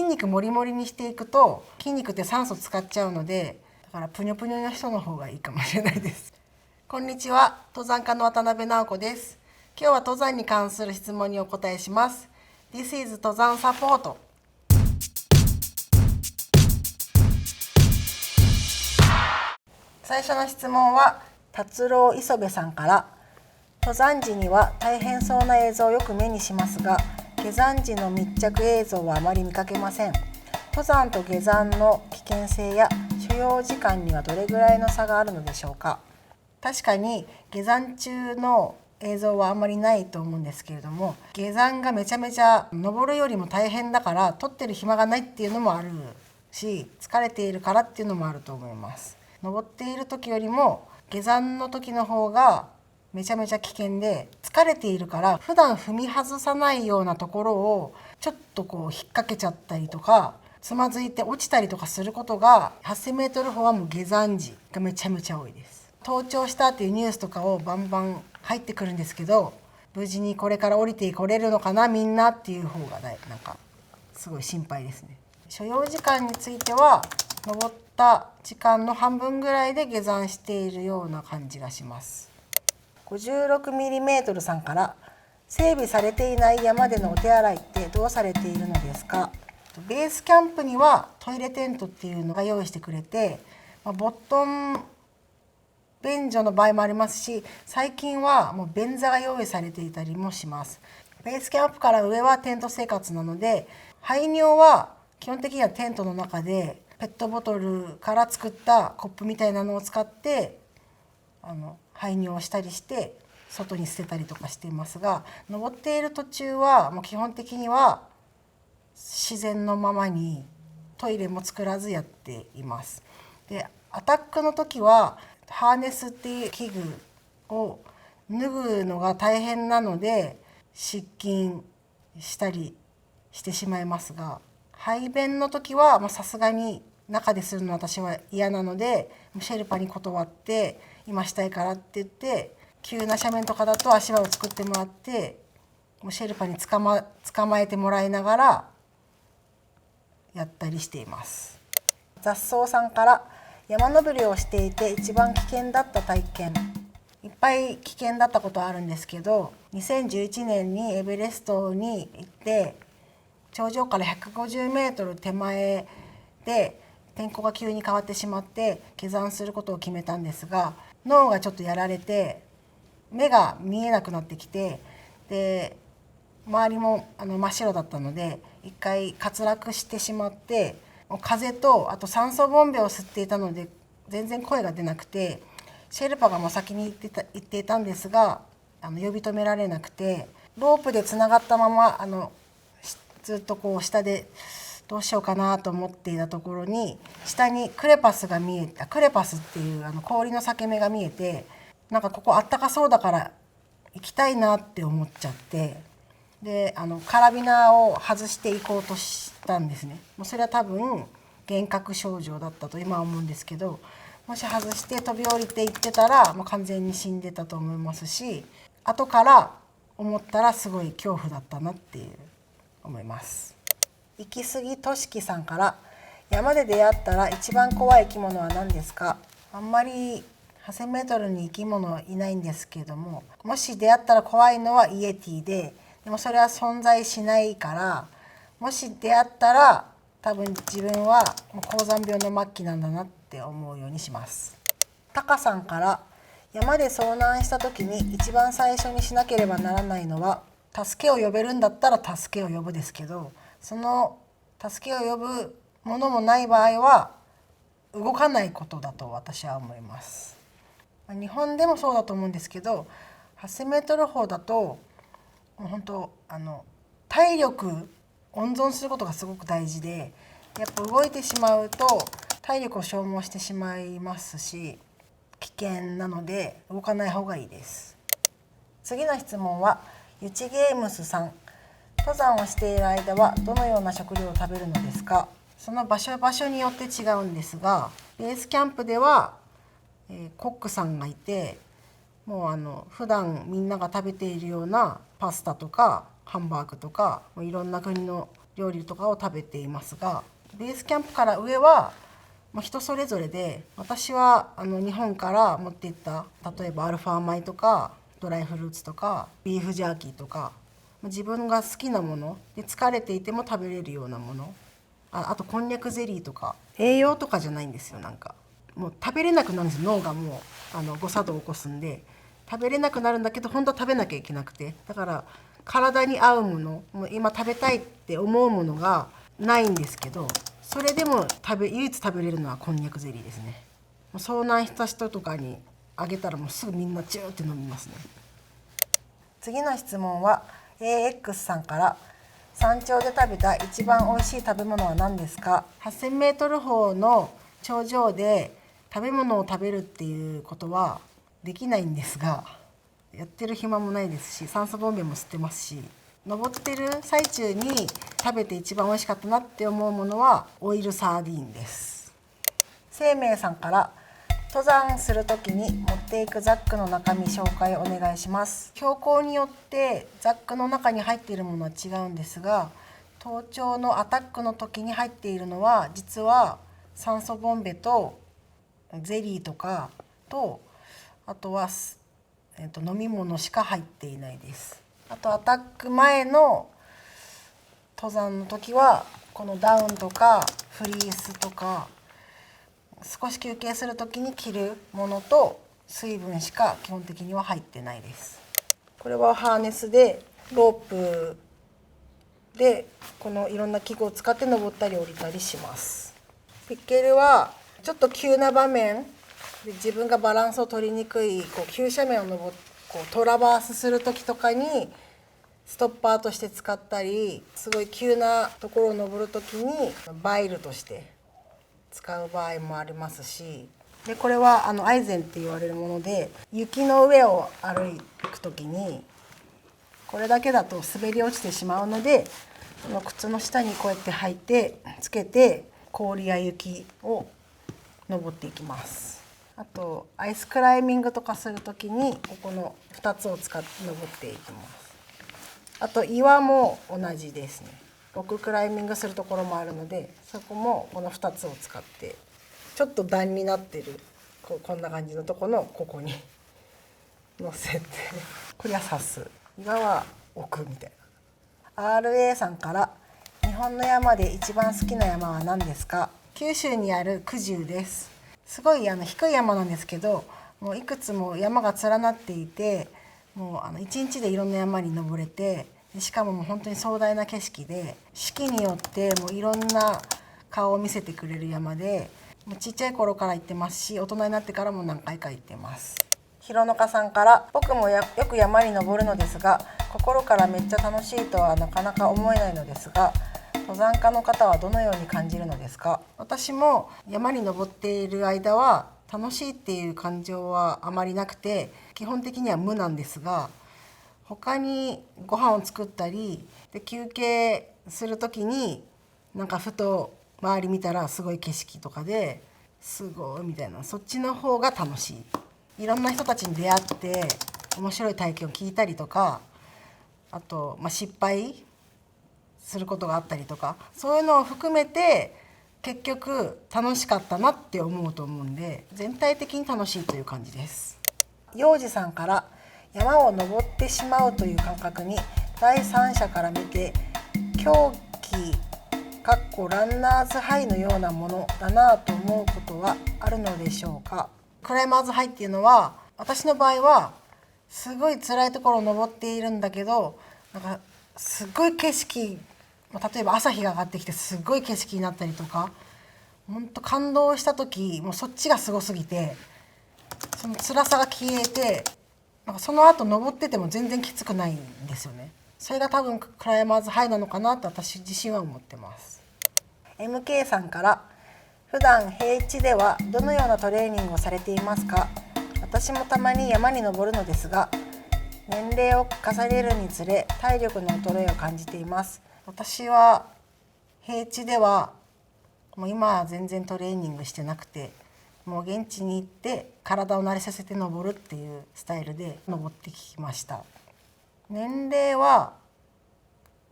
肉もりもりにしていくと筋肉って酸素使っちゃうので、だからぷにょぷにょな人の方がいいかもしれないです。こんにちは、登山家の渡辺直子です。今日は登山に関する質問にお答えします。This is 登山サポート。最初の質問は達郎磯部さんから。登山時には大変そうな映像をよく目にしますが、下山時の密着映像はあまり見かけません。登山と下山の危険性や所要時間にはどれぐらいの差があるのでしょうか。確かに下山中の映像はあんまりないと思うんですけれども、下山がめちゃめちゃ登るよりも大変だから撮ってる暇がないっていうのもあるし、疲れているからっていうのもあると思います。登っている時よりも下山の時の方がめちゃめちゃ危険で、疲れているから普段踏み外さないようなところをちょっとこう引っ掛けちゃったりとか、つまずいて落ちたりとかすることが 8000m 歩はもう下山時がめちゃめちゃ多いです。登頂したっていうニュースとかをバンバン入ってくるんですけど、無事にこれから降りてこれるのかなみんなっていう方がなんかすごい心配ですね。所要時間については登った時間の半分ぐらいで下山しているような感じがします。56mm さんから、整備されていない山でのお手洗いってどうされているのですか。ベースキャンプにはトイレテントっていうのが用意してくれて、ボットン便所の場合もありますし、最近はもう便座が用意されていたりもします。ベースキャンプから上はテント生活なので、排尿は基本的にはテントの中でペットボトルから作ったコップみたいなのを使って排尿をしたりして外に捨てたりとかしていますが、登っている途中はもう基本的には自然のままにトイレも作らずやっています。で、アタックの時はハーネスっていう器具を脱ぐのが大変なので失禁したりしてしまいますが、排便の時はさすがに中でするの私は嫌なので、シェルパに断って今したいからって言って、急な斜面とかだと足場を作ってもらって、シェルパに捕まえてもらいながらやったりしています。雑草さんから、山登りをしていて一番危険だった体験。いっぱい危険だったことあるんですけど、2011年にエベレストに行って、頂上から150m手前で天候が急に変わってしまって下山することを決めたんですが、脳がちょっとやられて目が見えなくなってきて、で周りも真っ白だったので一回滑落してしまって、風とあと酸素ボンベを吸っていたので全然声が出なくて、シェルパがもう先に行っていたんですが呼び止められなくて、ロープでつながったままずっとこう下でどうしようかなと思っていたところに、下にクレパスが見えた。クレパスっていう氷の裂け目が見えて、なんかここあったかそうだから行きたいなって思っちゃって、でカラビナを外していこうとしたんですね。もうそれは多分幻覚症状だったと今は思うんですけど、もし外して飛び降りていってたらもう完全に死んでたと思いますし、後から思ったらすごい恐怖だったなっていう思います。行き過ぎとしきさんから、山で出会ったら一番怖い生き物は何ですか。あんまり 8000m に生き物いないんですけども、もし出会ったら怖いのはイエティで、でもそれは存在しないから、もし出会ったら多分自分はもう高山病の末期なんだなって思うようにします。タカさんから、山で遭難した時に一番最初にしなければならないのは、助けを呼べるんだったら助けを呼ぶですけど、その助けを呼ぶものもない場合は動かないことだと私は思います。日本でもそうだと思うんですけど、8000m 歩だともう本当体力温存することがすごく大事で、やっぱ動いてしまうと体力を消耗してしまいますし危険なので動かない方がいいです。次の質問はゆちゲームスさん。登山をしている間はどのような食料を食べるのですか。その場所によって違うんですが、ベースキャンプでは、コックさんがいて、もう普段みんなが食べているようなパスタとかハンバーグとかいろんな国の料理とかを食べていますが、ベースキャンプから上は人それぞれで、私は日本から持っていった例えばアルファ米とかドライフルーツとかビーフジャーキーとか、自分が好きなもので疲れていても食べれるようなもの、あとこんにゃくゼリーとか、栄養とかじゃないんですよ。なんかもう食べれなくなるんですよ。脳がもう誤作動を起こすんで食べれなくなるんだけど、本当は食べなきゃいけなくて、だから体に合うもの、もう今食べたいって思うものがないんですけど、それでも唯一食べれるのはこんにゃくゼリーですね。遭難した人とかにあげたらもうすぐみんなチューって飲みますね。次の質問は AX さんから、山頂で食べた一番おいしい食べ物は何ですか。8000メートル峰の頂上で食べ物を食べるっていうことはできないんですが、やってる暇もないですし、酸素ボンベも吸ってますし、登ってる最中に食べて一番美味しかったなって思うものはオイルサーディンです。生命さんから、登山するときに持っていくザックの中身紹介お願いします。標高によってザックの中に入っているものは違うんですが、登頂のアタックの時に入っているのは実は酸素ボンベとゼリーとかと、あとは、飲み物しか入っていないです。あとアタック前の登山の時はこのダウンとかフリースとか、少し休憩する時に着るものと水分しか基本的には入ってないです。これはハーネスでロープでこのいろんな器具を使って登ったり降りたりします。ピッケルはちょっと急な場面で自分がバランスを取りにくい急斜面をトラバースする時とかにストッパーとして使ったり、すごい急なところを登る時にバイルとして使う場合もありますし、でこれはアイゼンって言われるもので、雪の上を歩く時にこれだけだと滑り落ちてしまうので、この靴の下にこうやって履いてつけて氷や雪を登っていきます。あとアイスクライミングとかする時にここの2つを使って登っていきます。あと岩も同じですね。ロッククライミングするところもあるので、そこもこの2つを使って、ちょっと段になってるこんな感じのとこのここに乗せて、これは刺す、岩は置くみたいな。 RA さんから、日本の山で一番好きな山は何ですか。九州にある九十です。すごい低い山なんですけど、もういくつも山が連なっていて、もう一日でいろんな山に登れて、しかももう本当に壮大な景色で、四季によってもういろんな顔を見せてくれる山で、もうちっちゃい頃から行ってますし、大人になってからも何回か行ってます。ひろのかさんから、僕もよく山に登るのですが、心からめっちゃ楽しいとはなかなか思えないのですが、登山家の方はどのように感じるのですか。私も山に登っている間は楽しいっていう感情はあまりなくて、基本的には無なんですが、他にご飯を作ったりで休憩する時になんかふと周り見たらすごい景色とかですごいみたいな、そっちの方が楽しい。いろんな人たちに出会って面白い体験を聞いたりとか、あと、失敗することがあったりとか、そういうのを含めて結局楽しかったなって思うと思うんで、全体的に楽しいという感じです。幼児さんから、山を登ってしまうという感覚に第三者から見て狂気ランナーズハイのようなものだなと思うことはあるのでしょうか。クライマーズハイっていうのは、私の場合はすごい辛いところを登っているんだけど、なんかすごい景色、例えば朝日が上がってきてすごい景色になったりとか、本当感動した時、もうそっちがすごすぎてその辛さが消えて、なんかその後登ってても全然きつくないんですよね。それが多分クライマーズハイなのかなと私自身は思ってます。 MK さんから、普段平地ではどのようなトレーニングをされていますか。私もたまに山に登るのですが、年齢を重ねるにつれ体力の衰えを感じています。私は平地ではもう今は全然トレーニングしてなくて、もう現地に行って体を慣れさせて登るっていうスタイルで登ってきました。年齢は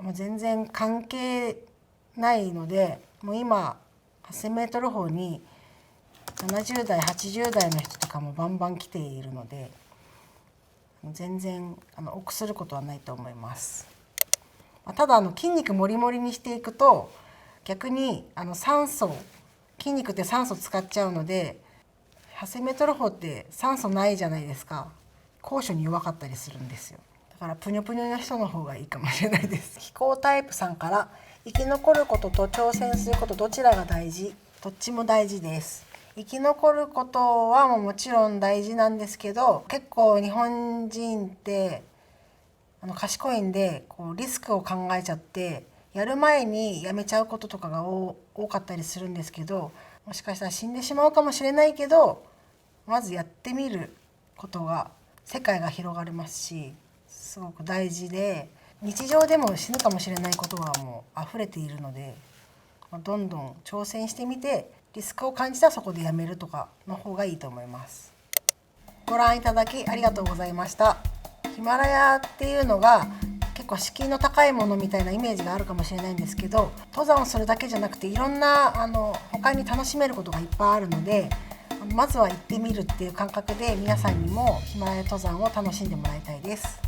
もう全然関係ないので、もう今 8,000m 峰に70代80代の人とかもバンバン来ているので、全然臆することはないと思います。ただ筋肉もりもりにしていくと逆に筋肉って酸素使っちゃうので、8,000m 峰って酸素ないじゃないですか。高所に弱かったりするんですよ。だからプニョプニョな人の方がいいかもしれないです。飛行タイプさんから、生き残ることと挑戦することどちらが大事？どっちも大事です。生き残ることはもちろん大事なんですけど、結構日本人って賢いんでリスクを考えちゃってやる前にやめちゃうこととかが多かったりするんですけど、もしかしたら死んでしまうかもしれないけど、まずやってみることが世界が広がりますし、すごく大事で、日常でも死ぬかもしれないことはもう溢れているので、どんどん挑戦してみて、リスクを感じたらそこでやめるとかの方がいいと思います。ご覧いただきありがとうございました。ヒマラヤっていうのが結構敷居の高いものみたいなイメージがあるかもしれないんですけど、登山をするだけじゃなくていろんな他に楽しめることがいっぱいあるので、まずは行ってみるっていう感覚で皆さんにもヒマラヤ登山を楽しんでもらいたいです。